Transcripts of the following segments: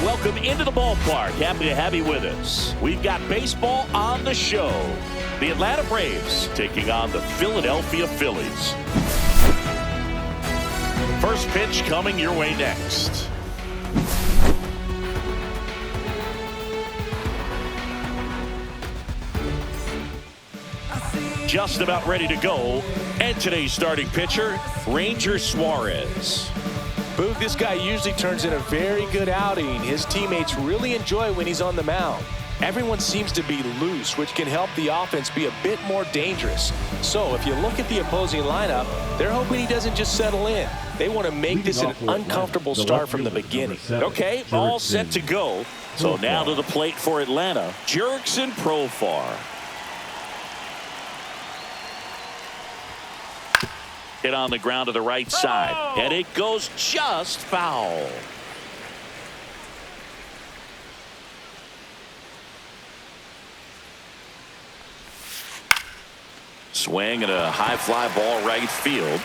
welcome into the ballpark. Happy to have you with us. We've got baseball on the show. The Atlanta Braves taking on the Philadelphia Phillies. First pitch coming your way next. Just about ready to go. And today's starting pitcher, Ranger Suarez. Boog, this guy usually turns in a very good outing. His teammates really enjoy when he's on the mound. Everyone seems to be loose, which can help the offense be a bit more dangerous. So if you look at the opposing lineup, they're hoping he doesn't just settle in. They want to make this an uncomfortable start from the beginning. Okay, all set to go. So now to the plate for Atlanta, Jurickson Profar. Hit on the ground to the right side, and it goes just foul. Swing and a high fly ball right field.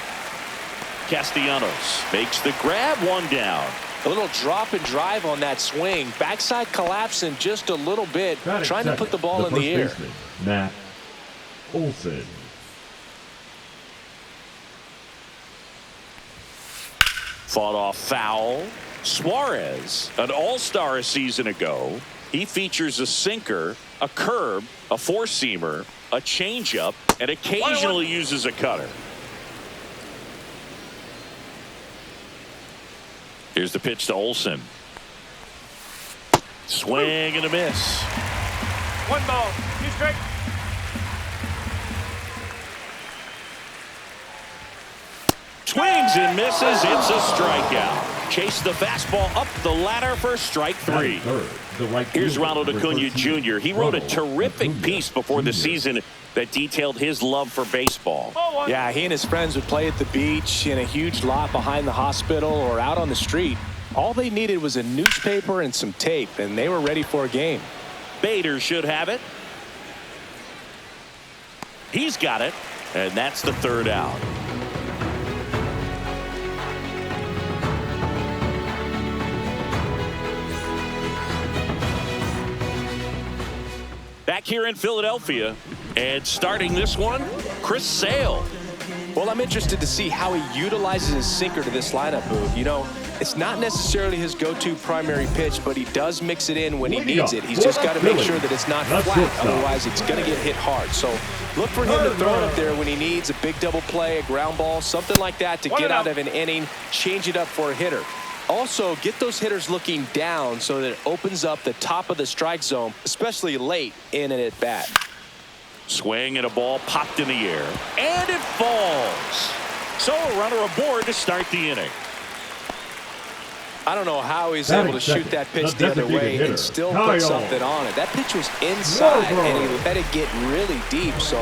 Castellanos makes the grab, one down. A little drop and drive on that swing. Backside collapsing just a little bit, trying to put the ball in the air. Matt Olson. Fought off foul. Suarez, an all-star a season ago. He features a sinker, a curve, a four-seamer, a changeup, and occasionally uses a cutter. Here's the pitch to Olson. Swing and a miss. 1 ball, 2 strikes. Swings and misses. It's a strikeout. Chase the fastball up the ladder for strike 3. Here's Ronald Acuna Jr. He wrote a terrific piece before the season that detailed his love for baseball. Yeah, he and his friends would play at the beach, in a huge lot behind the hospital, or out on the street. All they needed was a newspaper and some tape, and they were ready for a game. Bader should have it. He's got it, and that's the 3rd out. Back here in Philadelphia, and starting this one, Chris Sale. Well, I'm interested to see how he utilizes his sinker to this lineup, Boog. You know, it's not necessarily his go-to primary pitch, but he does mix it in when he needs it. He's just got to make sure that it's not flat, otherwise it's going to get hit hard. So look for him to throw it up there when he needs a big double play, a ground ball, something like that to get out of an inning, change it up for a hitter. Also, get those hitters looking down so that it opens up the top of the strike zone, especially late in an at-bat. Swing and a ball popped in the air, and it falls. So a runner aboard to start the inning. I don't know how he's able to shoot that pitch the other way and still put something on it. That pitch was inside, and he let it get really deep, so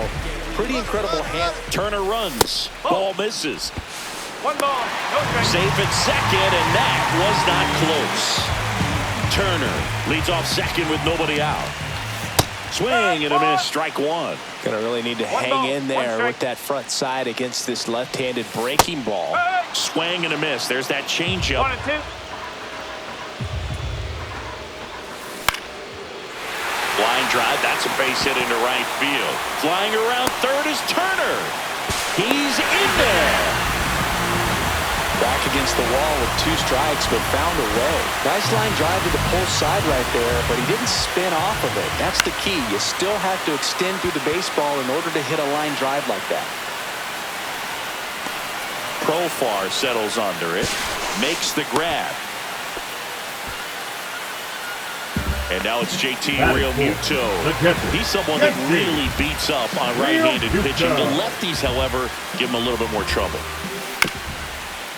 pretty incredible hand. Turner runs. Ball misses. 1 ball, no strike. Safe at second, and that was not close. Turner leads off second with nobody out. Swing and a miss, strike 1. Gonna really need to hang in there with that front side against this left-handed breaking ball. Swing and a miss. There's that changeup. 1 and 2. Line drive, that's a base hit into right field. Flying around third is Turner. He's in there. Back against the wall with 2 strikes, but found a way. Nice line drive to the pull side right there, but he didn't spin off of it. That's the key. You still have to extend through the baseball in order to hit a line drive like that. Profar settles under it, makes the grab. And now it's JT Realmuto. He's someone that really beats up on right-handed pitching. The lefties, however, give him a little bit more trouble.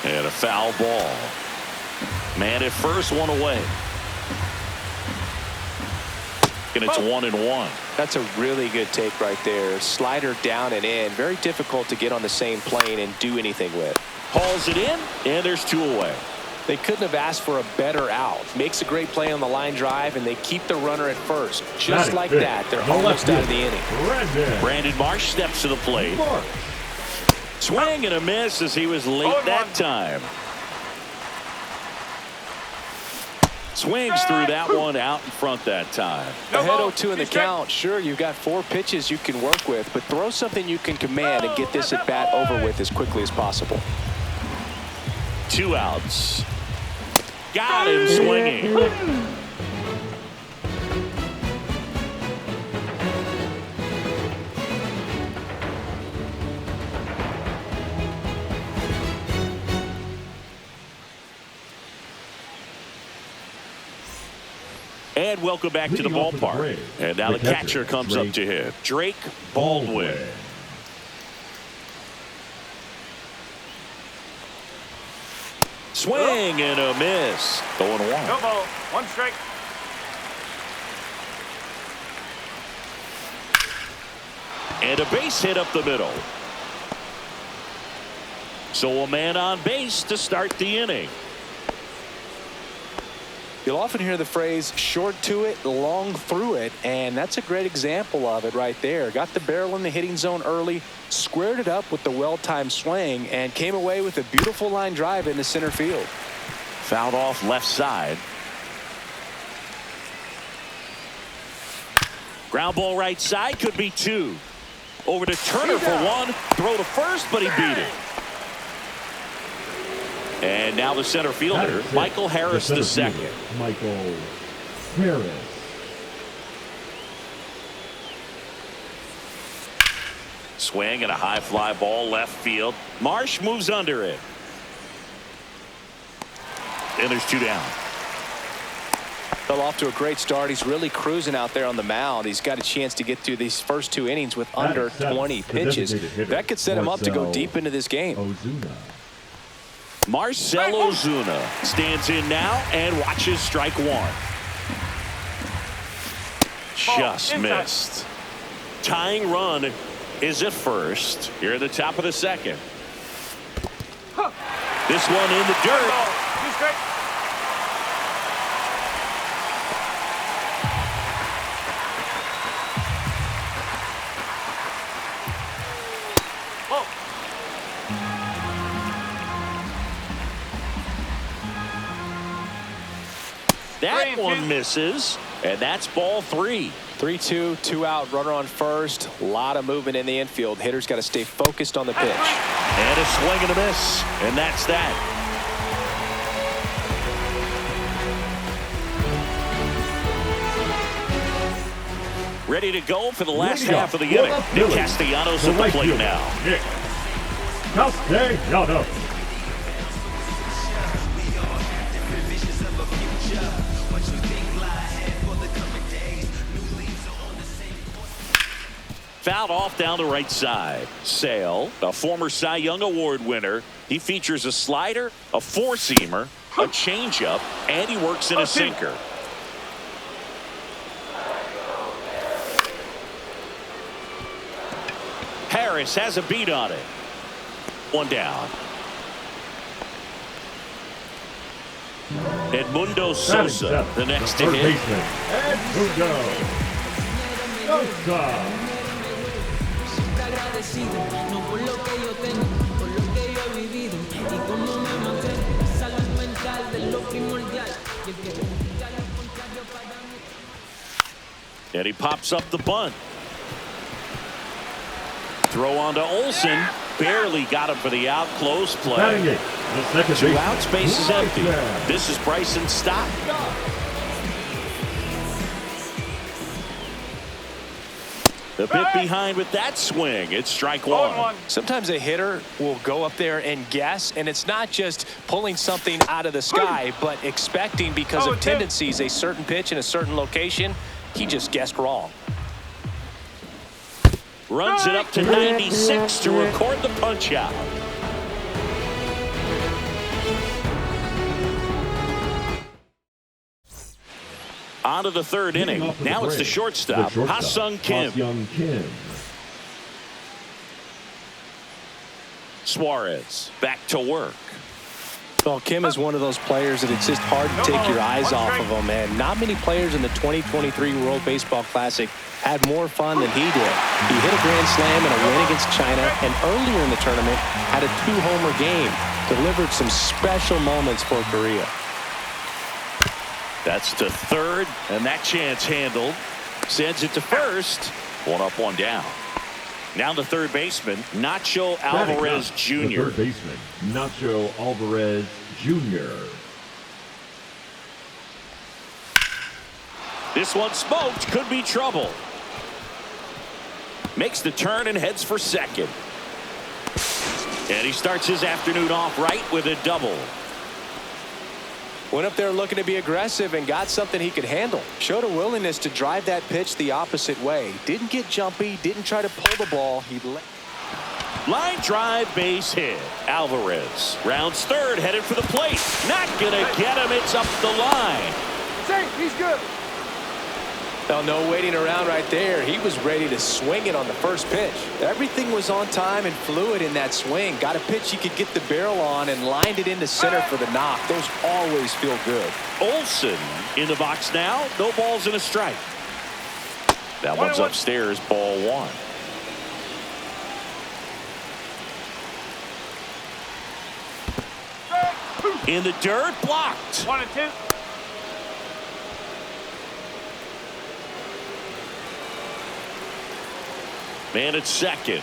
And a foul ball. Man at first, 1 away. And it's 1-1. That's a really good take right there. Slider down and in. Very difficult to get on the same plane and do anything with. Hauls it in, and there's 2 away. They couldn't have asked for a better out. Makes a great play on the line drive, and they keep the runner at first. Just like that, they're almost out of the inning. Brandon Marsh steps to the plate. Swing and a miss as he was late that time. Swings through that one out in front that time. Ahead 0-2 in the count. Sure, you've got 4 pitches you can work with, but throw something you can command and get this at bat over with as quickly as possible. 2 outs. Got him swinging. And welcome back to the ballpark. And now the catcher comes up to him. Drake Baldwin. Swing and a miss. 0-1. No ball. 1 strike. And a base hit up the middle. So a man on base to start the inning. You'll often hear the phrase short to it, long through it, and that's a great example of it right there. Got the barrel in the hitting zone early, squared it up with the well-timed swing, and came away with a beautiful line drive into center field. Fouled off left side. Ground ball right side, could be 2. Over to Turner for 1. Throw to first, but he beat it. And now the center fielder, Michael Harris the second. Michael Harris. Swing and a high fly ball left field. Marsh moves under it. And there's 2 down. Fell off to a great start. He's really cruising out there on the mound. He's got a chance to get through these first 2 innings with under 20 pitches. That could set him up to go deep into this game. Ozuna. Marcell Ozuna stands in now and watches strike 1. Just missed. Tying run is at first. Here at the top of the second. This one in the dirt. 2 strike. That one misses, and that's ball 3. 3-2, 2 out, runner on first. A lot of movement in the infield. Hitter's got to stay focused on the pitch. And a swing and a miss, and that's that. Ready to go for the last half of the inning. Nick Castellanos at the plate now. Nick Castellanos. Fouled off down the right side. Sale, a former Cy Young Award winner. He features a slider, a 4-seamer, a changeup, and he works in a sinker. Harris has a beat on it. 1 down. Edmundo Sosa, the next to hit. Edmundo Sosa. No por lo que yo tengo, por lo que yo he vivido y cómo me mantengo. Salud mental de lo primordial. And he pops up the bunt. Throw on to Olsen. Barely got him for the out. Close play. 2 outs, base is empty. This is Bryson Stott. The bit behind with that swing. It's strike 1. Sometimes a hitter will go up there and guess, and it's not just pulling something out of the sky, but expecting because of tendencies a certain pitch in a certain location. He just guessed wrong. Runs it up to 96 to record the punch out. On to the 3rd inning. Now it's the shortstop, Ha-Seong Kim. Suarez back to work. Well, Kim is one of those players that it's just hard to take your eyes off of him, man. Not many players in the 2023 World Baseball Classic had more fun than he did. He hit a grand slam in a win against China, and earlier in the tournament had a 2-homer game. Delivered some special moments for Korea. That's to third, and that chance handled. Sends it to first. One up, one down. Now the third baseman, Nacho Alvarez Jr. The third baseman, Nacho Alvarez Jr. This one smoked, could be trouble. Makes the turn and heads for second. And he starts his afternoon off right with a double. Went up there looking to be aggressive and got something he could handle. Showed a willingness to drive that pitch the opposite way. Didn't get jumpy, didn't try to pull the ball. He line drive, base hit. Alvarez rounds third, headed for the plate. Not gonna get him. It's up the line. Safe, he's good. Oh, no waiting around right there. He was ready to swing it on the first pitch. Everything was on time and fluid in that swing. Got a pitch he could get the barrel on and lined it into center for the knock. Those always feel good. Olsen in the box now. No balls and a strike. That one's upstairs, ball one. In the dirt, blocked. 1-2. Man at second.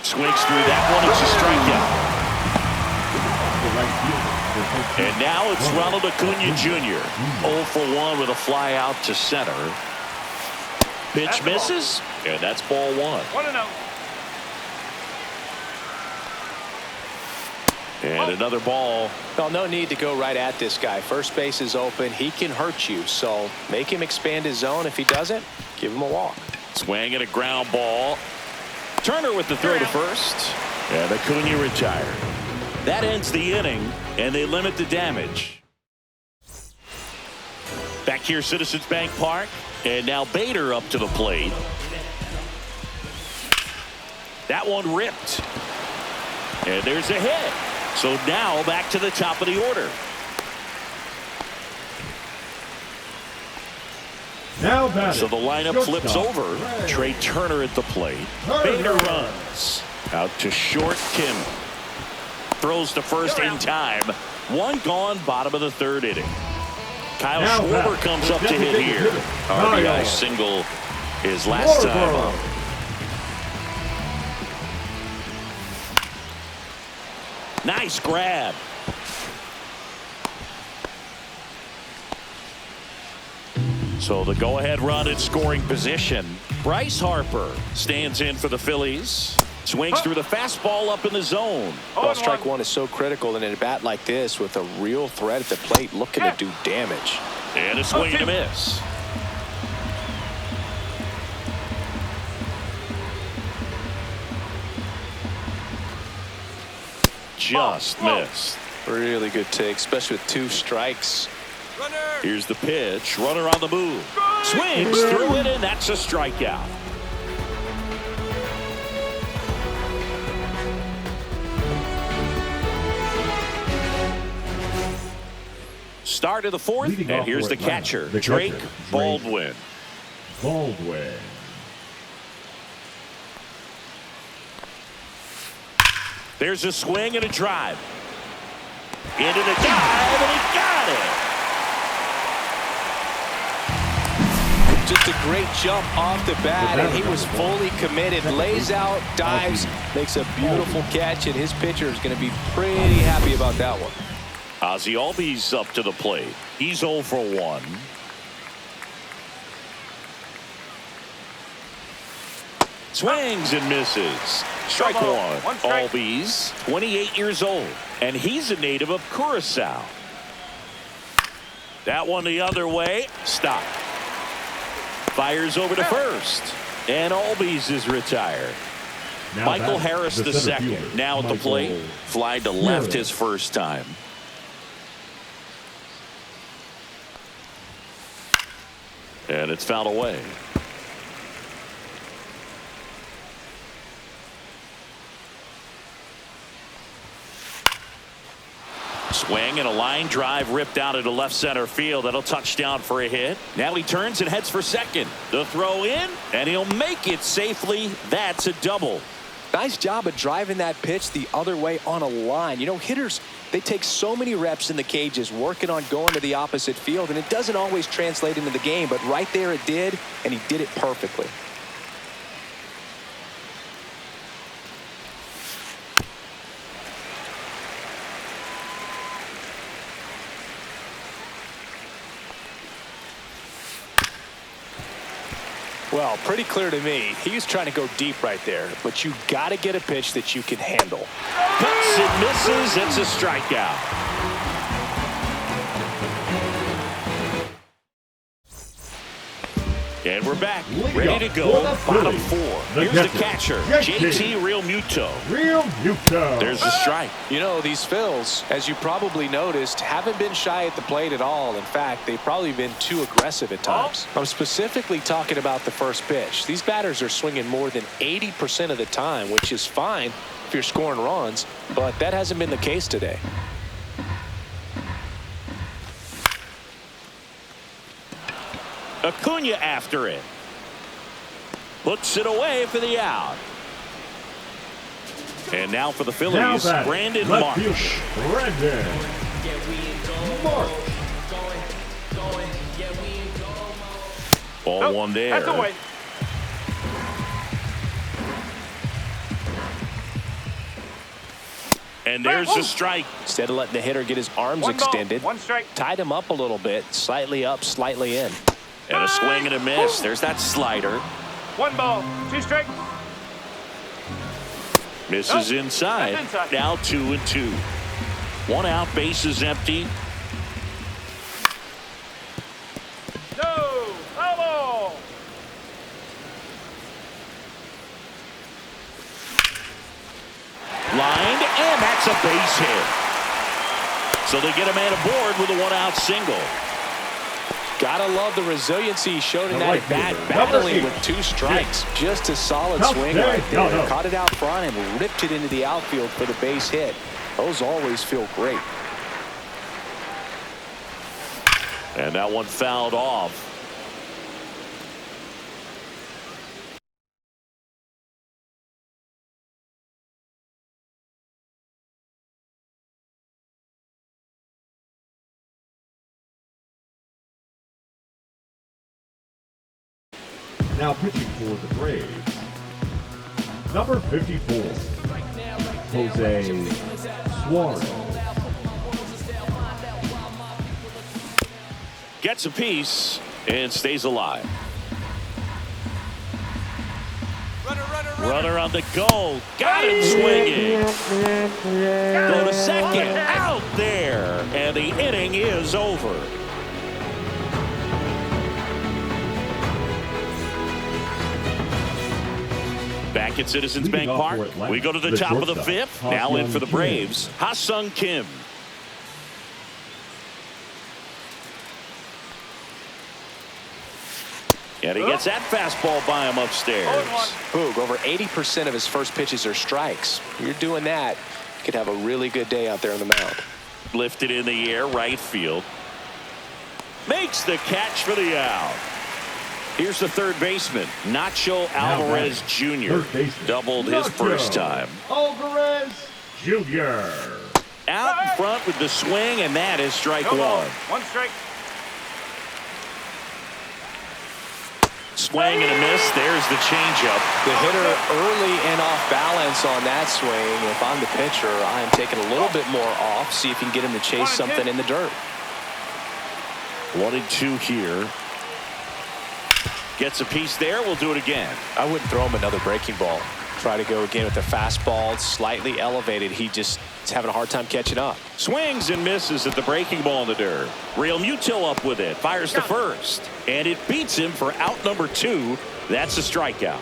Swings through that one. It's a strikeout. And now it's Ronald Acuna Jr. 0 for 1 with a fly out to center. Pitch misses, and that's ball one. 1-0. And another ball. Well, no need to go right at this guy. First base is open. He can hurt you, so make him expand his zone. If he doesn't, give him a walk. Swing and a ground ball. Turner with the throw to first. And Acuna retired. That ends the inning, and they limit the damage. Back here, Citizens Bank Park. And now Bader up to the plate. That one ripped. And there's a hit. So now back to the top of the order. Now batting. So the lineup flips over. Ray. Trey Turner at the plate. Turner. Bader runs. Out to short, Kim. Throws to first in time. One gone, bottom of the third inning. Kyle Now Schwarber back. comes up to hit here. Kyle. RBI single his last time up. Nice grab. So the go-ahead run in scoring position. Bryce Harper stands in for the Phillies. Swings through the fastball up in the zone. Well, strike one is so critical in a bat like this with a real threat at the plate looking to do damage. And a swing and a miss. Just missed. Really good take, especially with two strikes. Here's the pitch. Runner on the move. Swings through it, and that's a strikeout. Start of the fourth, Leading and off here's for the Atlanta, catcher, the Drake catcher, Baldwin. Baldwin. There's a swing and a drive. Into the dive, and he got it. Just a great jump off the bat, and he was fully committed. Lays out, dives, makes a beautiful catch, and his pitcher is going to be pretty happy about that one. Ozzie Albies up to the plate. He's 0 for 1. Swings and misses. Strike one. One strike. Albies, 28 years old, and he's a native of Curacao. That one the other way. Stop. Fires over to first, and Albies is retired. Now Michael batting, Harris the center second. fielder, Now at the Michael plate. Fly to left Harris. his first time. And it's fouled away. Swing and a line drive ripped out into left center field. That'll touch down for a hit. Now he turns and heads for second. The throw in, and he'll make it safely. That's a double. Nice job of driving that pitch the other way on a line. You know, hitters, they take so many reps in the cages working on going to the opposite field, and it doesn't always translate into the game, but right there it did, and he did it perfectly. Well, pretty clear to me. He was trying to go deep right there, but you got to get a pitch that you can handle. Cuts and misses. It's a strikeout. And we're back, ready to go. Bottom four. Here's the catcher, JT Realmuto. There's the strike. You know, these Phils, as you probably noticed, haven't been shy at the plate at all. In fact, they've probably been too aggressive at times. I'm specifically talking about the first pitch. These batters are swinging more than 80% of the time, which is fine if you're scoring runs, but that hasn't been the case today. Acuna after it. Puts it away for the out. And now for the Phillies, Brandon Marsh. Ball one there. That's away. And there's the strike. Instead of letting the hitter get his arms extended, one strike. tied him up a little bit, slightly up, slightly in. And a swing and a miss. There's that slider. 1 ball, 2 strikes. Misses Nope. inside. That's inside. Now 2-2. 1 out, bases empty. No, foul ball. Lined, and that's a base hit. So they get a man aboard with a 1-out single. Gotta love the resiliency he showed in that at bat, battling with 2 strikes. Just a solid swing right there. Caught it out front and ripped it into the outfield for the base hit. Those always feel great. And that one fouled off. Now pitching for the Braves, number 54, Jose Suarez. Gets a piece and stays alive. Runner on the goal. Got him swinging. Go to second. Out there. And the inning is over. Back at Citizens Bank Park, we go to the top of the 5th. Now in for the Braves, Ha-Seong Kim. And he gets that fastball by him upstairs. Boog, over 80% of his first pitches are strikes. You're doing that, you could have a really good day out there on the mound. Lifted in the air, right field. Makes the catch for the out. Here's the third baseman, Nacho Alvarez Jr. Doubled his first time. Alvarez Jr. Out in front with the swing, and that is strike one. 1 strike. Swing and a miss. There's the changeup. The hitter early and off balance on that swing. If I'm the pitcher, I am taking a little bit more off. See if you can get him to chase something in the dirt. 1-2 here. Gets a piece there. We'll do it again. I wouldn't throw him another breaking ball. Try to go again with the fastball, slightly elevated. He just is having a hard time catching up. Swings and misses at the breaking ball in the dirt. Realmuto up with it. Fires to first. And it beats him for out number 2. That's a strikeout.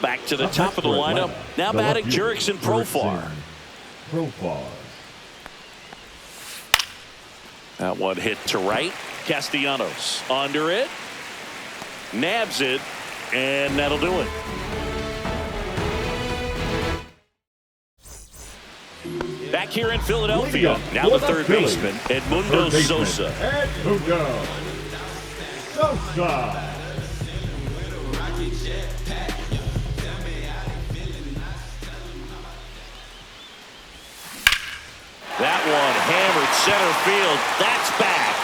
Back to the top of the lineup. Now batting Jurickson Profar. That one hit to right. Castellanos under it. Nabs it. And that'll do it. Back here in Philadelphia, now the third baseman, Edmundo Sosa. Edmundo Sosa. center field. That's back.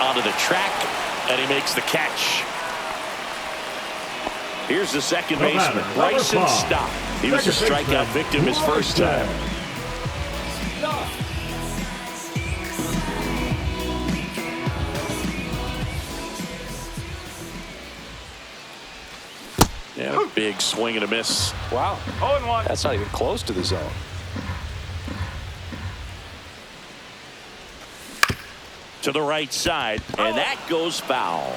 Onto the track, and he makes the catch. Here's the second baseman, Bryson Stott. He was a strikeout victim his first time. Yeah, big swing and a miss. Wow. 0-1. That's not even close to the zone. To the right side, and that goes foul.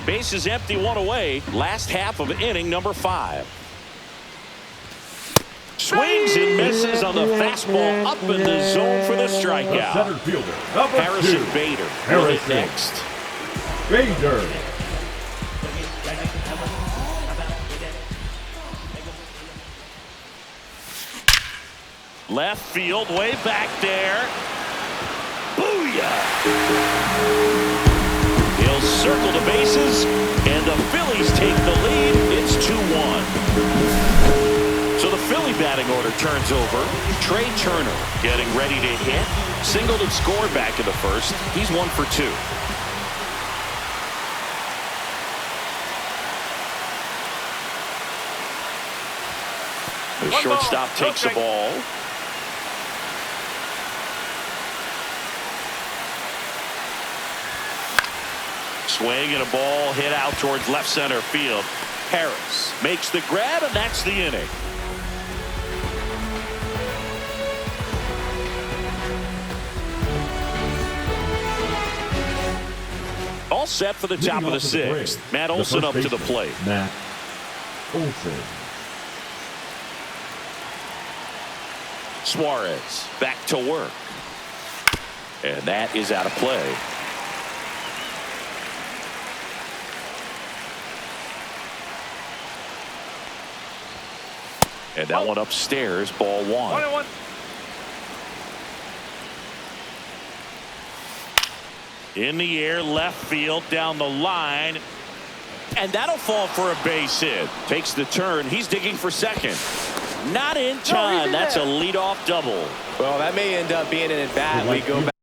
Base is empty, one away. Last half of inning number 5. Swings and misses on the fastball up in the zone for the strikeout. Center fielder, number Harrison 2. Bader will hit next. Bader. Left field, way back there. Booyah! He'll circle the bases, and the Phillies take the lead. It's 2-1. So the Philly batting order turns over. Trey Turner getting ready to hit. Singled and scored back in the first. He's 1 for 2. The shortstop takes the ball. Swing and a ball hit out towards left center field. Harris makes the grab, and that's the inning. All set for the top of the 6th. Matt Olson up to the plate. Matt Olson. Suarez back to work. And that is out of play. And that one upstairs, ball 1. 1-1. In the air, left field, down the line. And that'll fall for a base hit. Takes the turn. He's digging for second. Not in time. That's a leadoff double. Well, that may end up being an at-bat. We go back.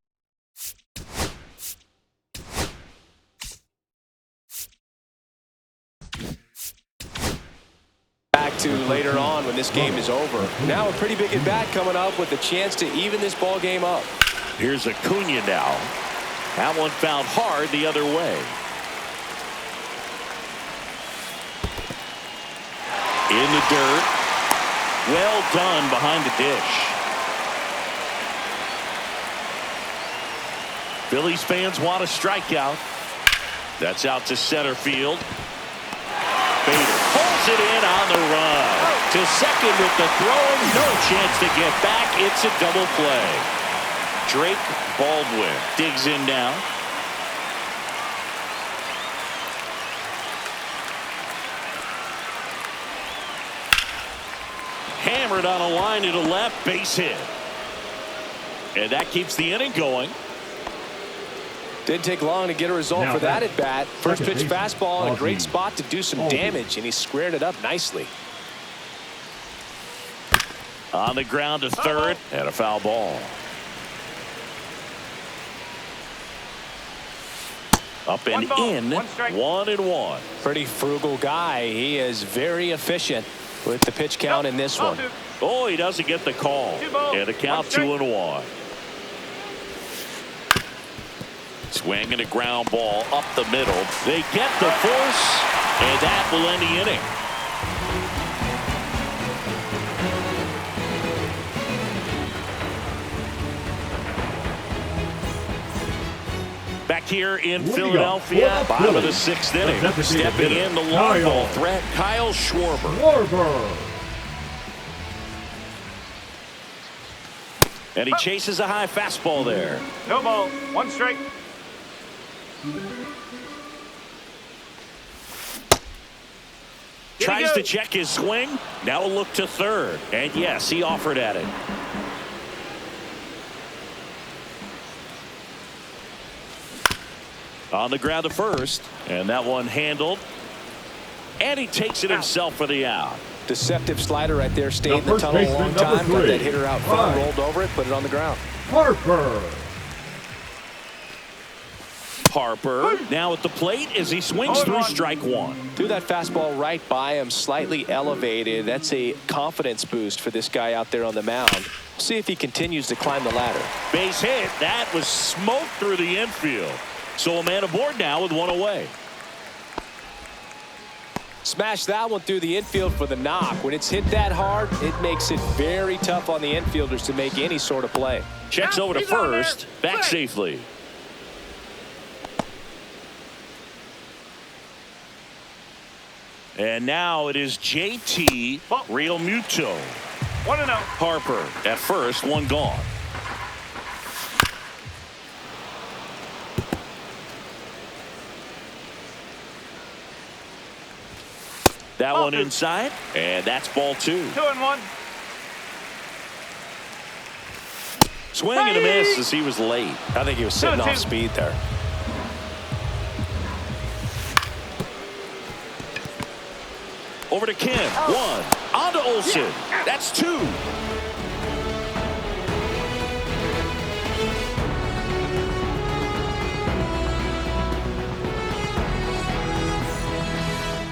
To later on when this game is over. Now a pretty big at bat coming up with a chance to even this ball game up. Here's Acuna now. That one fouled hard the other way. In the dirt. Well done behind the dish. Phillies fans want a strikeout. That's out to center field. Bader pulls it in on the run. To second with the throw. No chance to get back. It's a double play. Drake Baldwin digs in now. Hammered on a line to the left. Base hit. And that keeps the inning going. Didn't take long to get a result Now for that at bat. First pitch fastball in a great spot to do some damage, and he squared it up nicely. On the ground to third, and a foul ball. Up and in, 1-1. Pretty frugal guy. He is very efficient with the pitch count in this one. Oh, he doesn't get the call. And a count 2-1. Swing and a ground ball up the middle. They get the force, and that will end the inning. Back here in Philadelphia, bottom of the 6th inning. Stepping in the long ball threat, Kyle Schwarber. And he chases a high fastball there. No ball. 1 strike. Tries to check his swing. Now a look to third. And yes, he offered at it. On the ground to first. And that one handled. And he takes it himself for the out. Deceptive slider right there. Stayed in the first tunnel a baseman, long number time. Got 3, that hitter out front, Ryan rolled over it, put it on the ground. Harper. Harper now at the plate as he swings through strike one. Threw that fastball right by him, slightly elevated. That's a confidence boost for this guy out there on the mound. See if he continues to climb the ladder. Base hit. That was smoked through the infield. So a man aboard now with one away. Smash that one through the infield for the knock. When it's hit that hard, it makes it very tough on the infielders to make any sort of play. Checks over to first. Back safely. And now it is JT Realmuto. 1-0. Harper at first, one gone. That one inside, and that's ball 2. 2-1. Swing and a miss as he was late. I think he was sitting off speed there. Over to Kim. 1. On to Olsen. That's 2.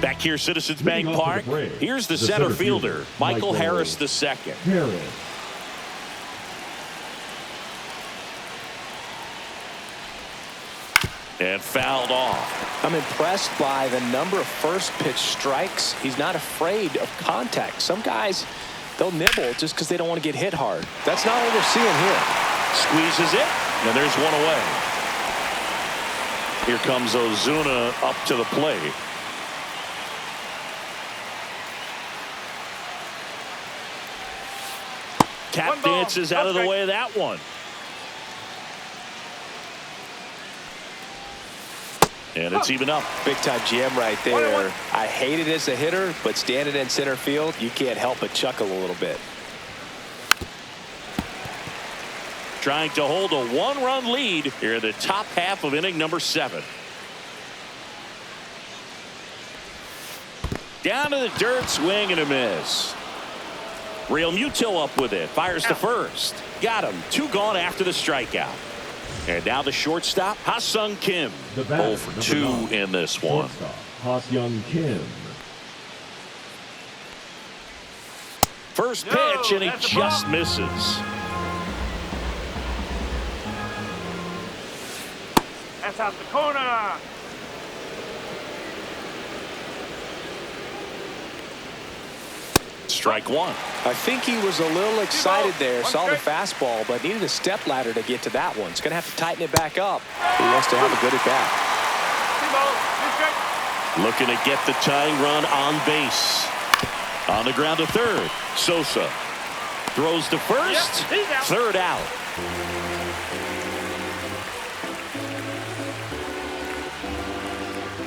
Back here, Citizens Bank Park. Here's the center fielder, Michael Harris II. And fouled off. I'm impressed by the number of first pitch strikes. He's not afraid of contact. Some guys, they'll nibble just because they don't want to get hit hard. That's not what we're seeing here. Squeezes it, and there's one away. Here comes Ozuna up to the plate. Tap dances out of the way of that one. And it's even up. Big time jam right there. I hate it as a hitter, but standing in center field, you can't help but chuckle a little bit. Trying to hold a 1-run lead here in the top half of inning number 7. Down to the dirt, swing and a miss. Realmuto up with it, fires to first. Got him. 2 gone after the strikeout. And now the shortstop, Ha-Seong Kim. 0 for 2 in this one. Ha-Seong Kim. First pitch, and he just misses. That's out the corner. Strike 1. I think he was a little excited there, saw the fastball, but needed a step ladder to get to that one. He's going to have to tighten it back up. He wants to have a good at bat. Looking to get the tying run on base. On the ground to third. Sosa throws to first. Third out.